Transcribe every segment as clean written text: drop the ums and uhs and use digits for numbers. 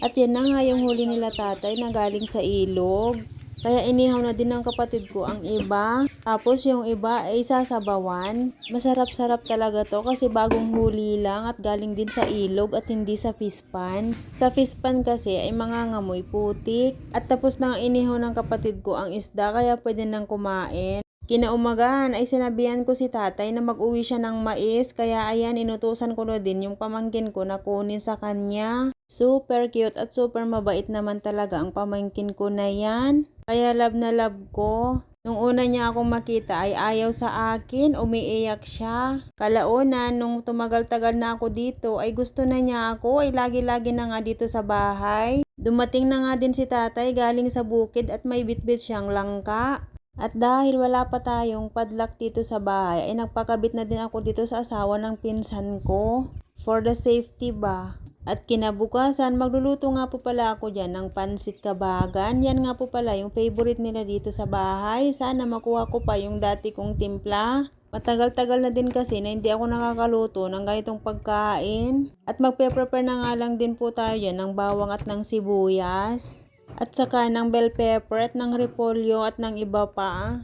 At yan na nga yung huli nila tatay na galing sa ilog. Kaya inihaw na din ng kapatid ko ang iba. Tapos yung iba ay sasabawan. Masarap-sarap talaga to kasi bagong huli lang at galing din sa ilog at hindi sa fishpan. Sa fishpan kasi ay mangangamoy putik. At tapos na inihaw ng kapatid ko ang isda kaya pwede nang kumain. Kinaumagahan ay sinabihan ko si tatay na mag-uwi siya ng mais kaya ayan inutusan ko na din yung pamangkin ko na kunin sa kanya. Super cute at super mabait naman talaga ang pamangkin ko na yan. Kaya love na love ko. Nung una niya akong makita ay ayaw sa akin, umiiyak siya. Kalaunan, nung tumagal-tagal na ako dito ay gusto na niya ako ay lagi-lagi na nga dito sa bahay. Dumating na nga din si tatay galing sa bukid at may bitbit siyang langka. At dahil wala pa tayong padlock dito sa bahay ay nagpakabit na din ako dito sa asawa ng pinsan ko. For the safety ba? At kinabukasan, magluluto nga po pala ako dyan ng pansit kabagan. Yan nga po pala yung favorite nila dito sa bahay. Sana makuha ko pa yung dati kong timpla. Matagal-tagal na din kasi na hindi ako nakakaluto ng ganitong pagkain. At magpe-prepare na nga lang din po tayo dyan ng bawang at ng sibuyas. At saka ng bell pepper at ng repolyo at ng iba pa.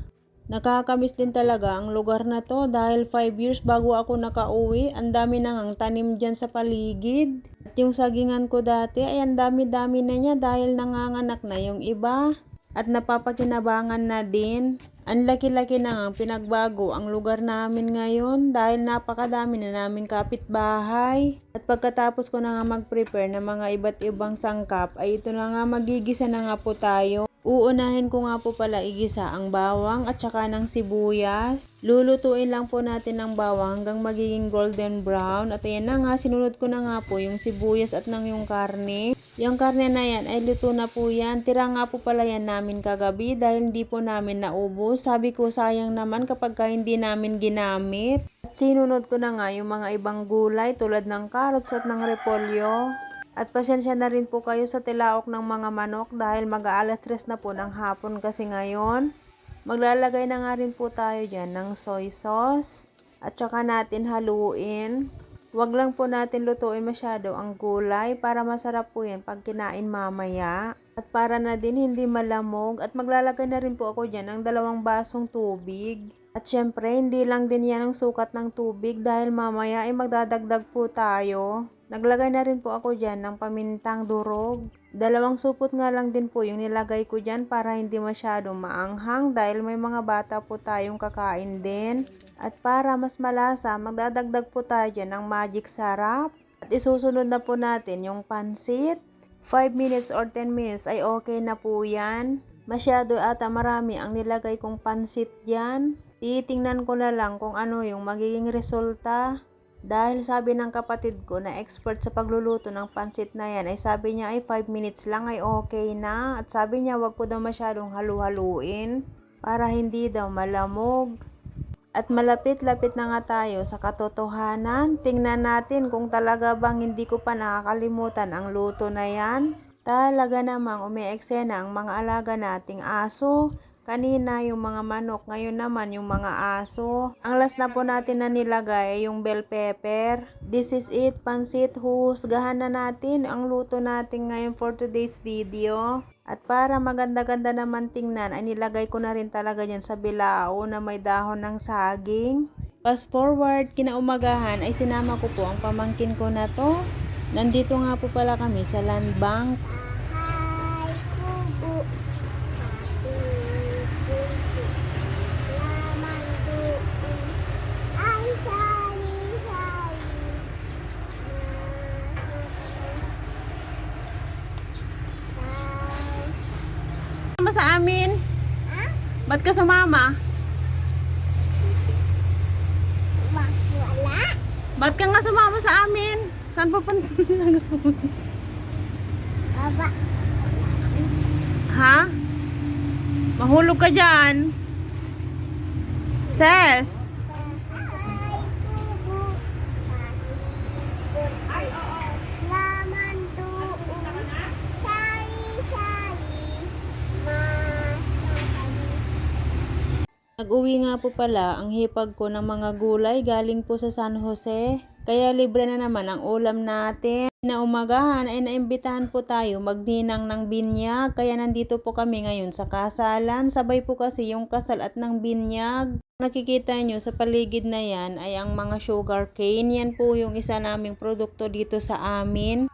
Nakakamiss din talaga ang lugar na to dahil 5 years bago ako nakauwi. Ang dami na ngang tanim dyan sa paligid. At yung sagingan ko dati ay ang dami-dami na niya dahil nanganganak na yung iba. At napapakinabangan na din. Ang laki-laki na ngang pinagbago ang lugar namin ngayon dahil napakadami na naming kapitbahay. At pagkatapos ko na nga mag-prepare ng mga iba't ibang sangkap ay ito na nga magigisa na nga po tayo. Uunahin ko nga po pala igisa ang bawang at saka ng sibuyas. Lulutuin lang po natin ng bawang hanggang magiging golden brown. At ayan na nga, sinunod ko na nga po yung sibuyas at ng yung karne. Yung karne na yan ay luto na po yan. Tira nga po pala yan namin kagabi dahil hindi po namin naubos. Sabi ko sayang naman kapag hindi namin ginamit. At sinunod ko na nga yung mga ibang gulay tulad ng carrots at ng repolyo. At pasensya na rin po kayo sa tilaok ng mga manok dahil mag-aalas 3 na po ng hapon kasi ngayon. Maglalagay na nga rin po tayo dyan ng soy sauce at saka natin haluin. Huwag lang po natin lutuin masyado ang gulay para masarap po yan pag kinain mamaya. At para na din hindi malamog at maglalagay na rin po ako dyan ng 2 basong tubig. At syempre hindi lang din yan ang sukat ng tubig dahil mamaya ay magdadagdag po tayo. Naglagay na rin po ako dyan ng pamintang durog. 2 supot nga lang din po yung nilagay ko dyan para hindi masyadong maanghang dahil may mga bata po tayong kakain din. At para mas malasa, magdadagdag po tayo dyan ng magic sarap. At isusunod na po natin yung pansit. 5 minutes or 10 minutes ay okay na po yan. Masyado ata marami ang nilagay kong pansit dyan. Titingnan ko na lang kung ano yung magiging resulta. Dahil sabi ng kapatid ko na expert sa pagluluto ng pansit na yan, ay sabi niya ay 5 minutes lang ay okay na. At sabi niya wag ko daw masyadong halu-haluin para hindi daw malamog. At malapit-lapit na nga tayo sa katotohanan. Tingnan natin kung talaga bang hindi ko pa nakakalimutan ang luto na yan. Talaga namang umi-eksena ang mga alaga nating aso. Kanina yung mga manok, ngayon naman yung mga aso. Ang last na po natin na nilagay ay yung bell pepper. This is it, pansit. Huhusgahan na natin ang luto natin ngayon for today's video. At para maganda-ganda naman tingnan ay nilagay ko na rin talaga dyan sa bilao na may dahon ng saging. Fast forward, kinaumagahan ay sinama ko po ang pamangkin ko na to. Nandito nga po pala kami sa land bank. Sa amin? Ba't ka sumama? Wala. Ba't ka nga sumama sa amin? Saan pupunta? Baba. Ha? Mahulog ka dyan. Ses? Nag-uwi nga po pala ang hipag ko ng mga gulay galing po sa San Jose. Kaya libre na naman ang ulam natin. Inaumagahan ay naimbitahan po tayo magninang ng binyag. Kaya nandito po kami ngayon sa kasalan. Sabay po kasi yung kasal at ng binyag. Nakikita nyo sa paligid na yan ay ang mga sugar cane. Yan po yung isa naming produkto dito sa amin.